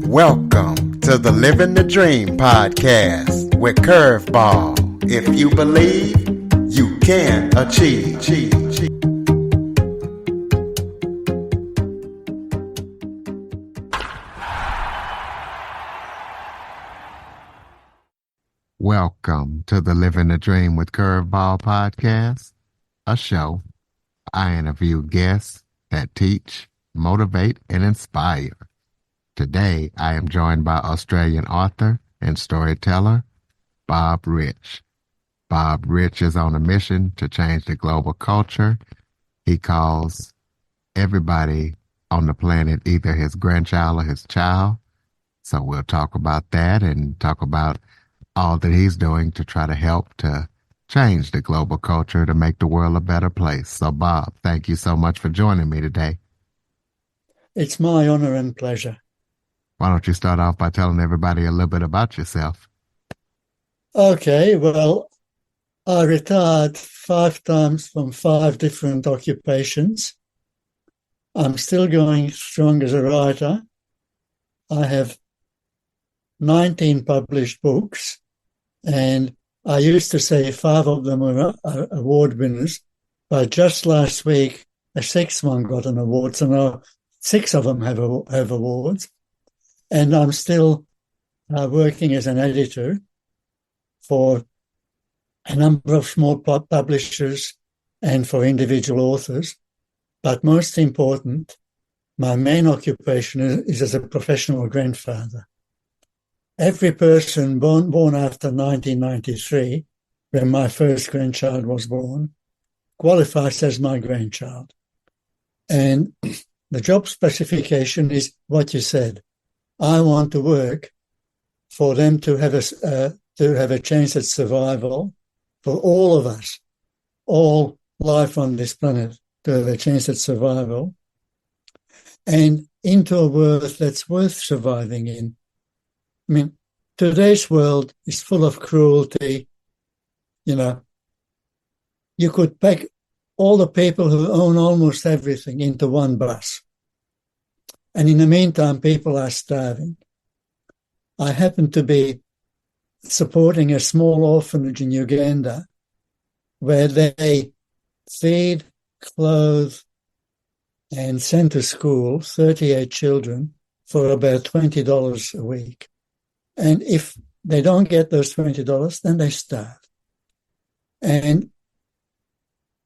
Welcome to the Living the Dream podcast with Curveball. If you believe, you can achieve. Welcome to the Living the Dream with Curveball podcast, a show I interview guests that teach, motivate, and inspire. Today, I am joined by Australian author and storyteller, Bob Rich. Bob Rich is on a mission to change the global culture. He calls everybody on the planet either his grandchild or his child. So we'll talk about that and talk about all that he's doing to try to help to change the global culture to make the world a better place. So, Bob, thank you so much for joining me today. It's my honor and pleasure. Why don't you start off by telling everybody a little bit about yourself? Okay, well, I retired 5 times from 5 different occupations. I'm still going strong as a writer. I have 19 published books, and I used to say 5 of them were award winners, but just last week, a 6th one got an award, so now 6 of them have awards. And I'm still working as an editor for a number of small publishers and for individual authors. But most important, my main occupation is as a professional grandfather. Every person born after 1993, when my first grandchild was born, qualifies as my grandchild. And the job specification is what you said. I want to work for them to have a chance at survival, for all of us, all life on this planet to have a chance at survival, and into a world that's worth surviving in. I mean, today's world is full of cruelty. You know, you could pack all the people who own almost everything into one bus. And in the meantime, people are starving. I happen to be supporting a small orphanage in Uganda where they feed, clothe, and send to school 38 children for about $20 a week. And if they don't get those $20, then they starve. And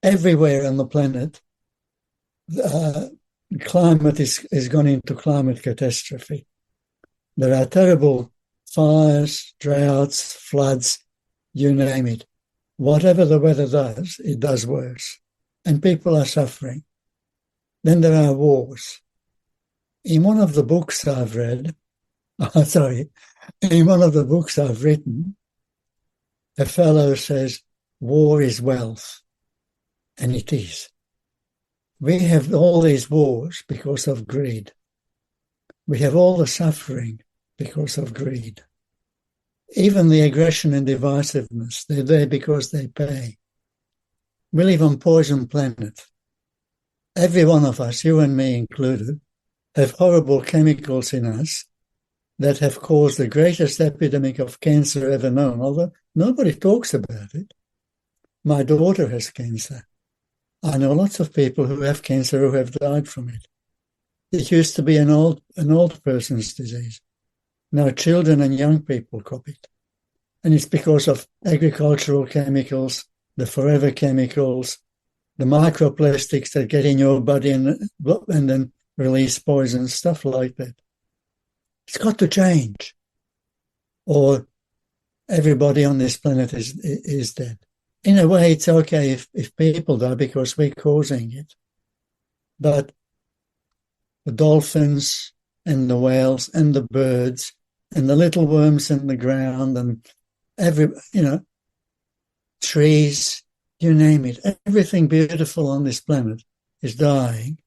everywhere on the planet, climate is gone into climate catastrophe. There are terrible fires, droughts, floods, you name it. Whatever the weather does, it does worse. And people are suffering. Then there are wars. In one of the books I've read, in one of the books I've written, a fellow says, war is wealth. And it is. We have all these wars because of greed. We have all the suffering because of greed. Even the aggression and divisiveness, they're there because they pay. We live on poison planet. Every one of us, you and me included, have horrible chemicals in us that have caused the greatest epidemic of cancer ever known, although nobody talks about it. My daughter has cancer. I know lots of people who have cancer who have died from it. It used to be an old person's disease. Now children and young people cop it. And it's because of agricultural chemicals, the forever chemicals, the microplastics that get in your body and then release poison, stuff like that. It's got to change, or everybody on this planet is dead. In a way, it's okay if people die because we're causing it. But the dolphins and the whales and the birds and the little worms in the ground and trees, you name it, everything beautiful on this planet is dying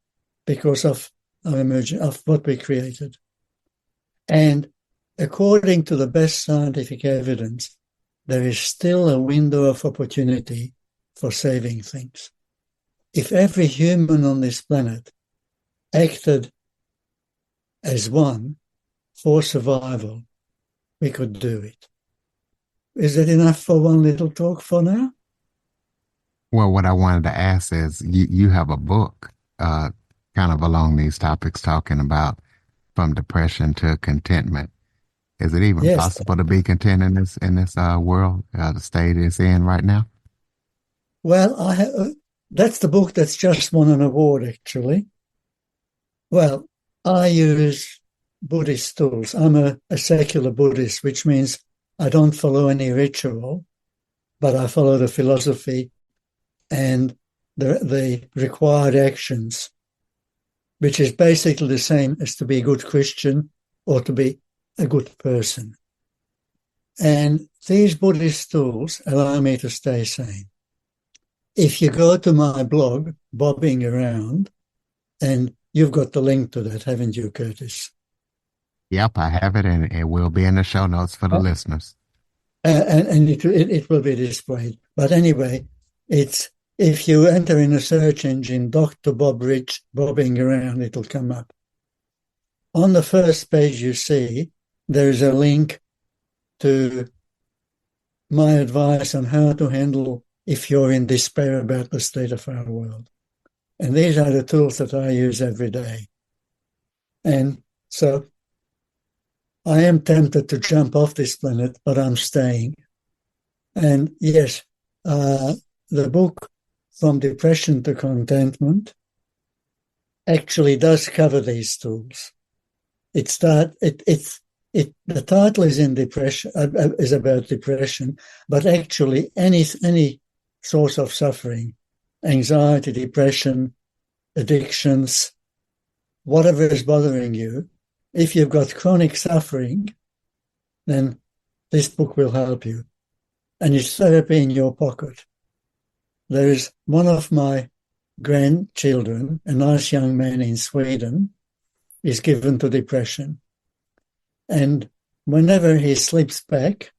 because of what we created. And according to the best scientific evidence, there is still a window of opportunity for saving things. If every human on this planet acted as one, for survival, we could do it. Is that enough for one little talk for now? Well, what I wanted to ask is you have a book kind of along these topics talking about from depression to contentment. Is it even Yes. possible to be content in this world, the state it's in right now? Well, that's the book that's just won an award, actually. Well, I use Buddhist tools. I'm a secular Buddhist, which means I don't follow any ritual, but I follow the philosophy and the required actions, which is basically the same as to be a good Christian or to be a good person. And these Buddhist tools allow me to stay sane. If you go to my blog, Bobbing Around, and you've got the link to that, haven't you, Curtis? Yep, I have it, and it will be in the show notes for the listeners. And it will be displayed. But anyway, it's if you enter in a search engine, Dr. Bob Rich Bobbing Around, it'll come up. On the first page you see, there is a link to my advice on how to handle if you're in despair about the state of our world. And these are the tools that I use every day. And so I am tempted to jump off this planet, but I'm staying. And yes, the book From Depression to Contentment actually does cover these tools. The title is in depression, is about depression, but actually any source of suffering, anxiety, depression, addictions, whatever is bothering you, if you've got chronic suffering, then this book will help you. And it's therapy in your pocket. There is one of my grandchildren, a nice young man in Sweden, is given to depression. And whenever he sleeps back,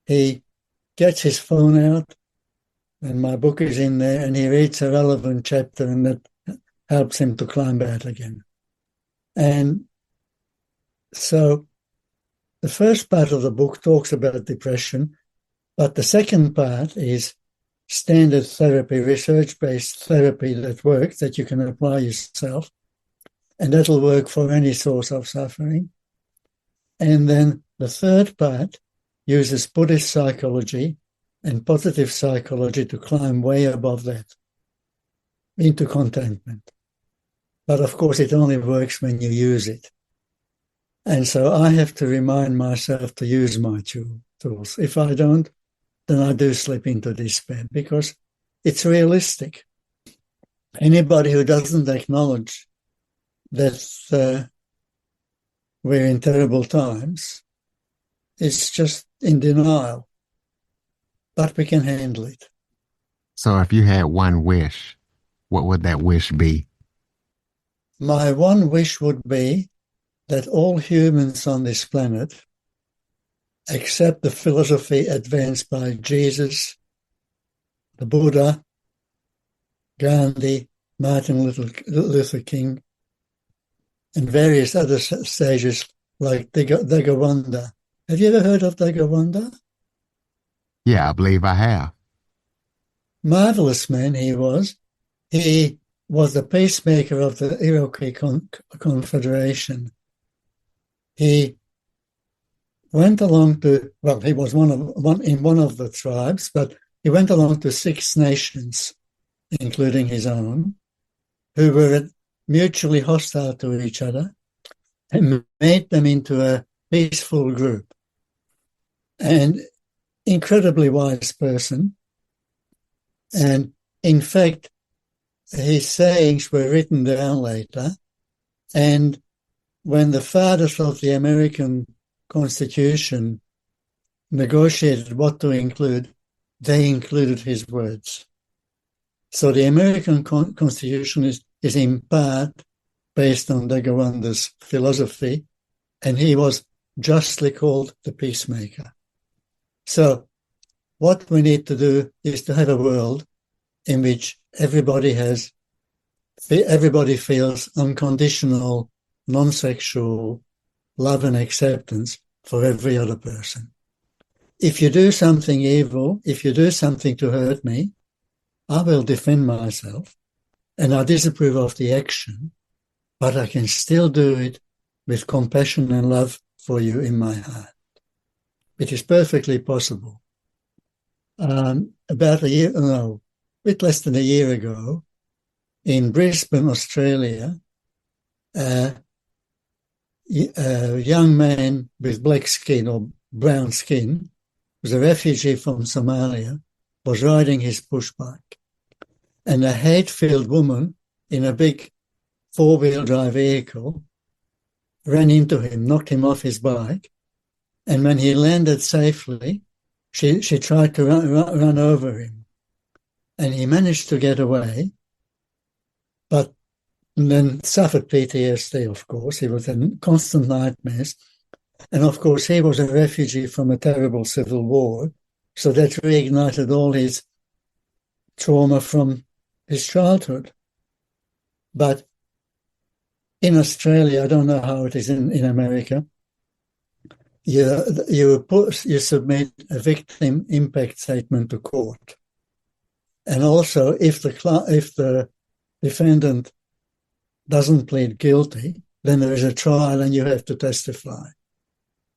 he gets his phone out, and my book is in there, and he reads a relevant chapter, and that helps him to climb out again. And so the first part of the book talks about depression, but the second part is standard therapy, research-based therapy that works, that you can apply yourself, and that'll work for any source of suffering. And then the third part uses Buddhist psychology and positive psychology to climb way above that into contentment. But of course, it only works when you use it. And so I have to remind myself to use my tools. If I don't, then I do slip into despair because it's realistic. Anybody who doesn't acknowledge that we're in terrible times is just in denial. But we can handle it. So if you had one wish, what would that wish be? My one wish would be that all humans on this planet accept the philosophy advanced by Jesus, the Buddha, Gandhi, Martin Luther King, and various other sages like Dagawanda. Have you ever heard of Dagawanda? Yeah, I believe I have. Marvelous man he was. He was the peacemaker of the Iroquois Confederation. He went along to, well, he was in one of the tribes, but he went along to 6 nations, including his own, who were mutually hostile to each other, and made them into a peaceful group. And incredibly wise person. And in fact, his sayings were written down later. And when the fathers of the American Constitution negotiated what to include, they included his words. So the American Constitution is in part based on Dagawanda's philosophy, and he was justly called the peacemaker. So what we need to do is to have a world in which everybody feels unconditional, non-sexual, love and acceptance for every other person. If you do something evil, if you do something to hurt me, I will defend myself and I disapprove of the action, but I can still do it with compassion and love for you in my heart. It is perfectly possible. About a year, no, a bit less than a year ago, in Brisbane, Australia, a young man with black skin or brown skin, was a refugee from Somalia, was riding his push bike. And a hate-filled woman in a big four-wheel drive vehicle ran into him, knocked him off his bike. And when he landed safely, she tried to run over him. And he managed to get away, but then suffered PTSD, of course. He was in constant nightmares. And of course, he was a refugee from a terrible civil war. So that reignited all his trauma from his childhood. But in Australia, I don't know how it is in America, you submit a victim impact statement to court. And also, if the defendant doesn't plead guilty, then there is a trial and you have to testify.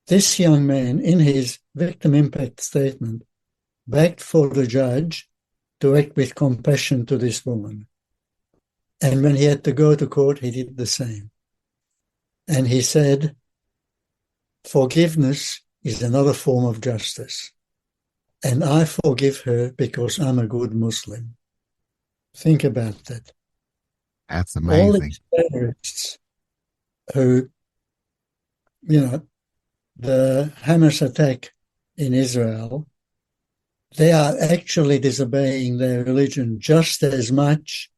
This young man, in his victim impact statement, begged for the judge to act with compassion to this woman. And when he had to go to court, he did the same. And he said, forgiveness is another form of justice. And I forgive her because I'm a good Muslim. Think about that. That's All amazing. these terrorists who, the Hamas attack in Israel, they are actually disobeying their religion just as much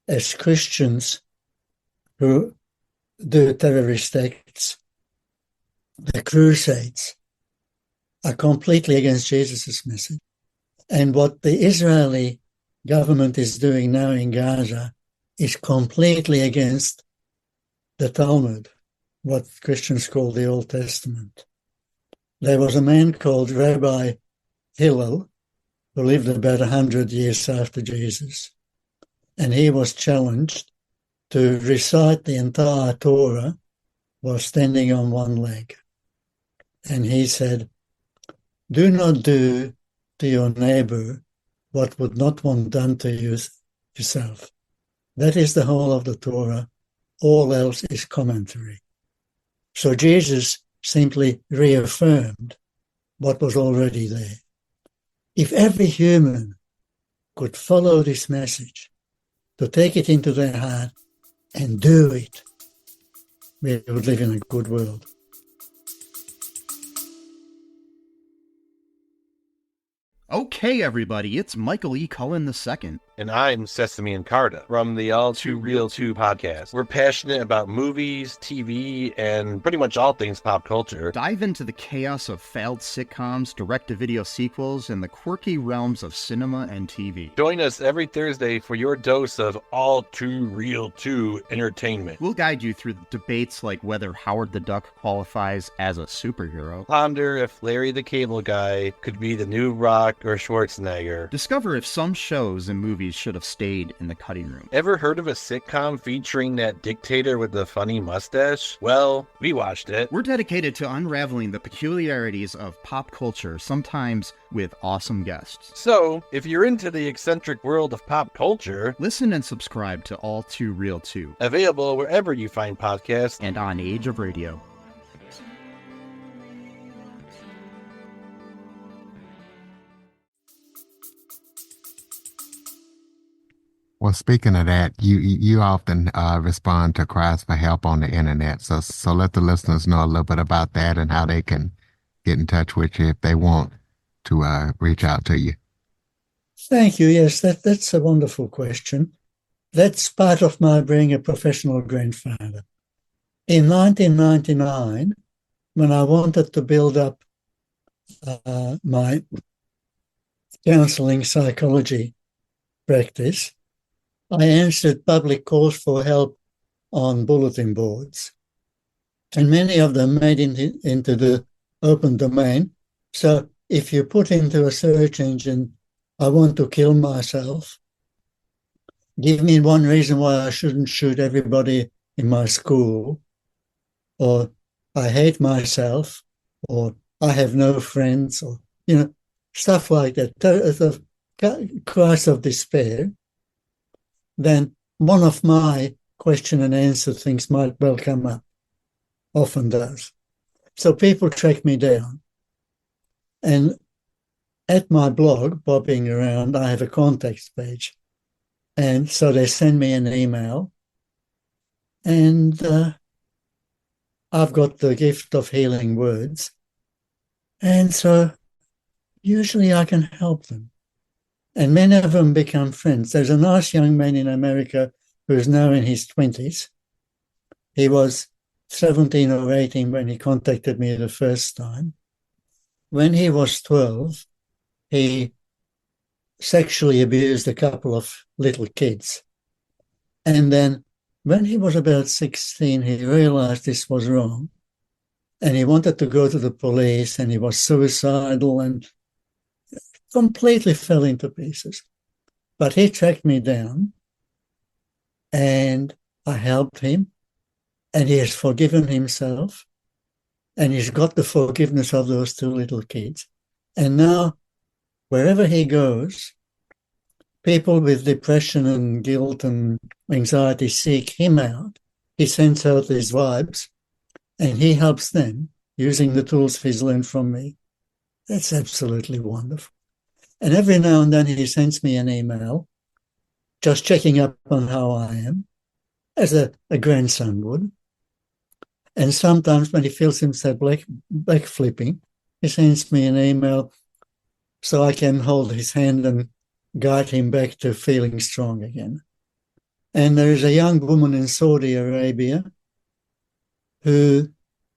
as Christians who do terrorist acts. The Crusades are completely against Jesus' message. And what the Israeli government is doing now in Gaza is completely against the Talmud, what Christians call the Old Testament. There was a man called Rabbi Hillel who lived about 100 years after Jesus, and he was challenged to recite the entire Torah while standing on one leg. And he said, do not do to your neighbor what would not want done to you yourself. That is the whole of the Torah. All else is commentary. So Jesus simply reaffirmed what was already there. If every human could follow this message, to take it into their heart and do it, we would live in a good world. Okay, everybody, it's Michael E. Cullen II. And I'm Sesame and Carta from the All Too Real 2 podcast. We're passionate about movies, TV, and pretty much all things pop culture. Dive into the chaos of failed sitcoms, direct-to-video sequels, and the quirky realms of cinema and TV. Join us every Thursday for your dose of All Too Real 2 entertainment. We'll guide you through debates like whether Howard the Duck qualifies as a superhero. Ponder if Larry the Cable Guy could be the new Rock or Schwarzenegger. Discover if some shows and movies should have stayed in the cutting room. Ever heard of a sitcom featuring that dictator with the funny mustache? Well, we watched it. We're dedicated to unraveling the peculiarities of pop culture, sometimes with awesome guests. So, if you're into the eccentric world of pop culture, listen and subscribe to All Too Real 2. Available wherever you find podcasts and on Age of Radio. Well, speaking of that, you often respond to cries for help on the internet. So let the listeners know a little bit about that and how they can get in touch with you if they want to reach out to you. Thank you. Yes, that's a wonderful question. That's part of my being a professional grandfather. In 1999, when I wanted to build up my counseling psychology practice, I answered public calls for help on bulletin boards. and many of them made into the open domain. So if you put into a search engine, I want to kill myself, give me one reason why I shouldn't shoot everybody in my school, or I hate myself, or I have no friends, or, stuff like that, the cries of despair, then one of my question and answer things might well come up, often does. So people track me down. And at my blog, bobbing around, I have a contacts page. And so they send me an email, and I've got the gift of healing words. And so usually I can help them. And many of them become friends. There's a nice young man in America who's now in his 20s. He was 17 or 18 when he contacted me the first time. When he was 12, he sexually abused a couple of little kids. And then when he was about 16, he realized this was wrong. And he wanted to go to the police, and he was suicidal and completely fell into pieces. But he tracked me down, and I helped him, and he has forgiven himself, and he's got the forgiveness of those two little kids. And now, wherever he goes, people with depression and guilt and anxiety seek him out. He sends out these vibes, and he helps them using the tools he's learned from me. That's absolutely wonderful. And every now and then he sends me an email, just checking up on how I am, as a grandson would. And sometimes when he feels himself backflipping, he sends me an email so I can hold his hand and guide him back to feeling strong again. And there is a young woman in Saudi Arabia who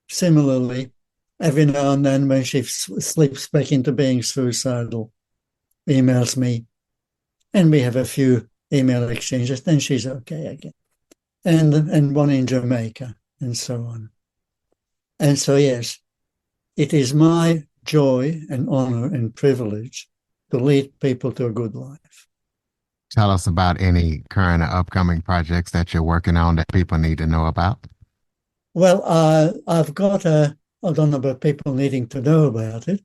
similarly, every now and then when she slips back into being suicidal, emails me, and we have a few email exchanges, then she's okay again. And one in Jamaica, and so on. And so, yes, it is my joy and honor and privilege to lead people to a good life. Tell us about any current or upcoming projects that you're working on that people need to know about. Well, I've got I don't know about people needing to know about it.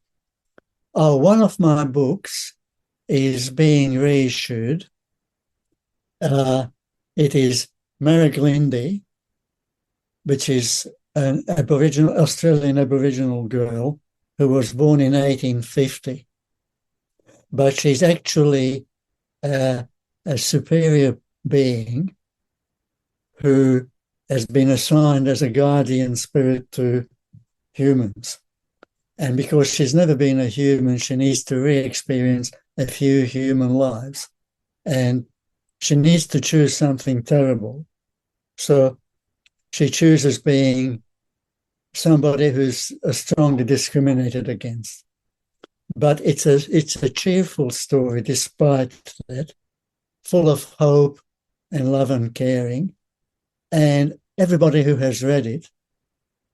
One of my books is being reissued. It is Mary Glindy, which is an Australian Aboriginal girl who was born in 1850. But she's actually a superior being who has been assigned as a guardian spirit to humans. And because she's never been a human, she needs to re-experience a few human lives. And she needs to choose something terrible. So she chooses being somebody who's strongly discriminated against. But it's a cheerful story despite that, full of hope and love and caring. And everybody who has read it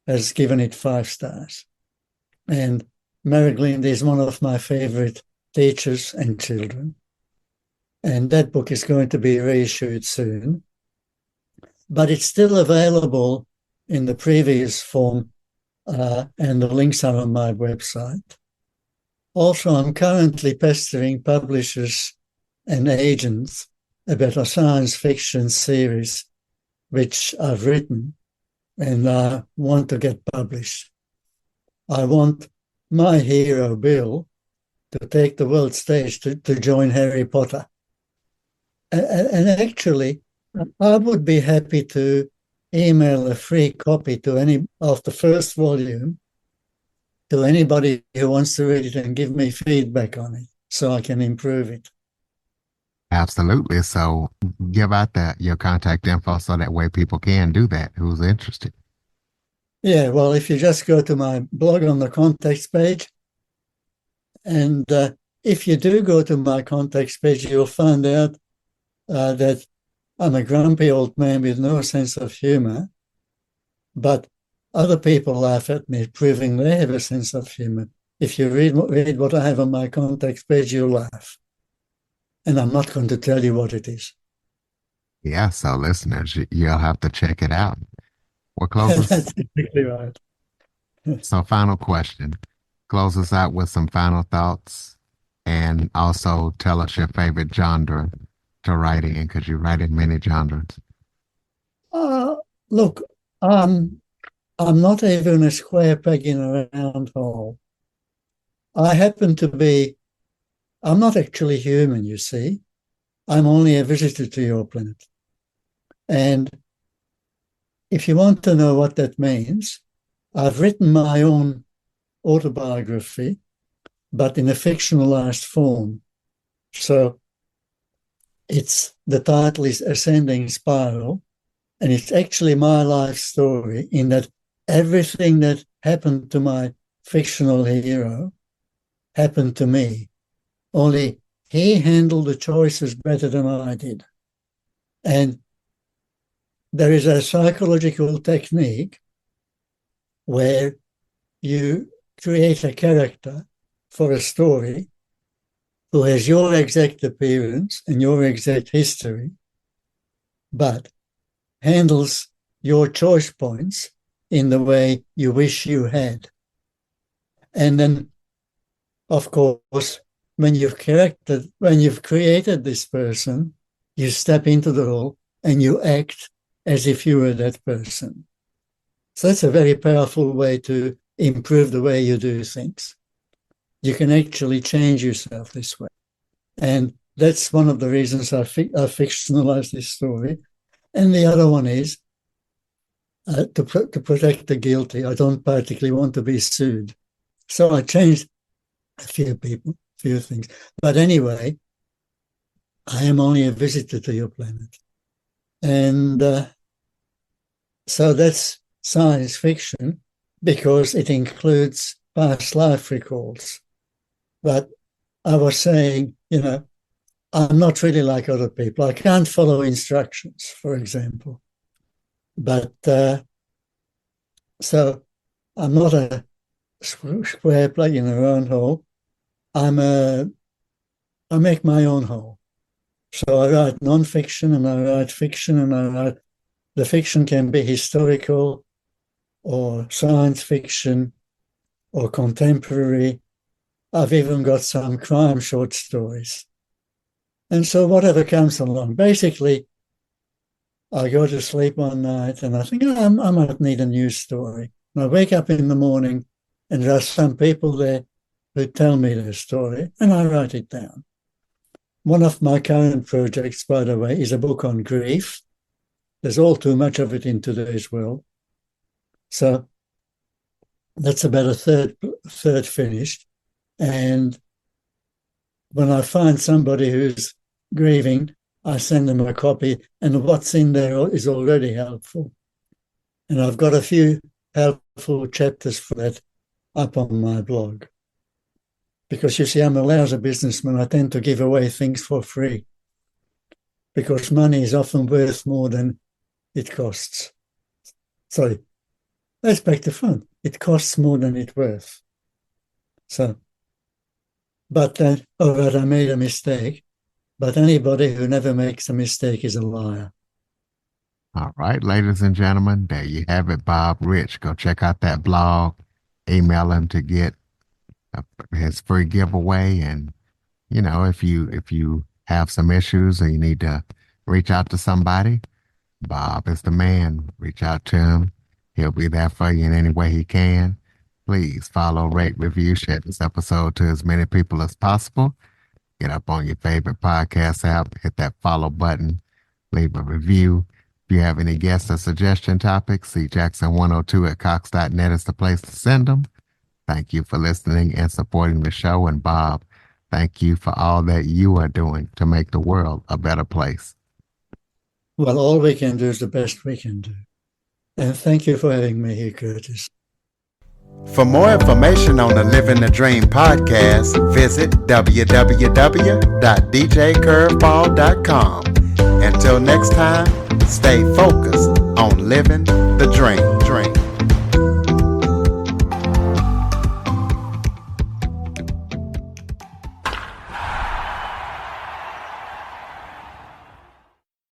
has given it 5 stars. And Mary Glindy is one of my favorite teachers and children. And that book is going to be reissued soon. But it's still available in the previous form, and the links are on my website. Also, I'm currently pestering publishers and agents about a science fiction series which I've written and I want to get published. I want my hero, Bill, to take the world stage to join Harry Potter. And actually, I would be happy to email a free copy to any of the first volume to anybody who wants to read it and give me feedback on it so I can improve it. Absolutely. So give out your contact info so that way people can do that who's interested. Yeah, well, if you just go to my blog on the contacts page, and if you do go to my contacts page, you'll find out that I'm a grumpy old man with no sense of humor, but Other people laugh at me, proving they have a sense of humor. If you read what I have on my contact page, you'll laugh. And I'm not going to tell you what it is. Yeah, so listeners, you'll have to check it out. What That's closes? exactly right. So, final question. Close us out with some final thoughts, and also tell us your favorite genre to write in, because you write in many genres. Look, I'm not even a square peg in a round hole. I'm not actually human, you see. I'm only a visitor to your planet. And if you want to know what that means, I've written my own autobiography, but in a fictionalized form. So the title is Ascending Spiral, and it's actually my life story in that everything that happened to my fictional hero happened to me. Only he handled the choices better than I did. And there is a psychological technique where you create a character for a story who has your exact appearance and your exact history, but handles your choice points in the way you wish you had. And then, of course, when you've created this person, you step into the role and you act as if you were that person. So that's a very powerful way to improve the way you do things. You can actually change yourself this way. And that's one of the reasons I fictionalize this story. And the other one is to protect the guilty. I don't particularly want to be sued. So I changed a few things. But anyway, I am only a visitor to your planet. And so that's science fiction because it includes past life recalls. But I was saying, I'm not really like other people. I can't follow instructions, for example. But so I'm not a square peg in a round hole. I make my own hole. So I write non-fiction and I write fiction, and the fiction can be historical or science fiction or contemporary. I've even got some crime short stories. And so whatever comes along, basically, I go to sleep one night and I think, I might need a news story. And I wake up in the morning and there are some people there who tell me their story and I write it down. One of my current projects, by the way, is a book on grief. There's all too much of it in today's world. So that's about a third finished. And when I find somebody who's grieving, I send them a copy, and what's in there is already helpful. And I've got a few helpful chapters for that up on my blog. Because you see, I'm a lousy businessman. I tend to give away things for free because money is often worth more than it costs. Sorry, that's back to fun. It costs more than it's worth. So, but, I made a mistake. But anybody who never makes a mistake is a liar. All right, ladies and gentlemen, there you have it, Bob Rich. Go check out that blog. Email him to get his free giveaway. And, if you have some issues or you need to reach out to somebody, Bob is the man. Reach out to him. He'll be there for you in any way he can. Please follow, rate, review, share this episode to as many people as possible. Get up on your favorite podcast app, hit that follow button, leave a review. If you have any guest or suggestion topics, cjackson102@cox.net is the place to send them. Thank you for listening and supporting the show. And Bob, thank you for all that you are doing to make the world a better place. Well, all we can do is the best we can do. And thank you for having me here, Curtis. For more information on the Living the Dream podcast, visit www.djcurveball.com. Until next time, stay focused on living the dream.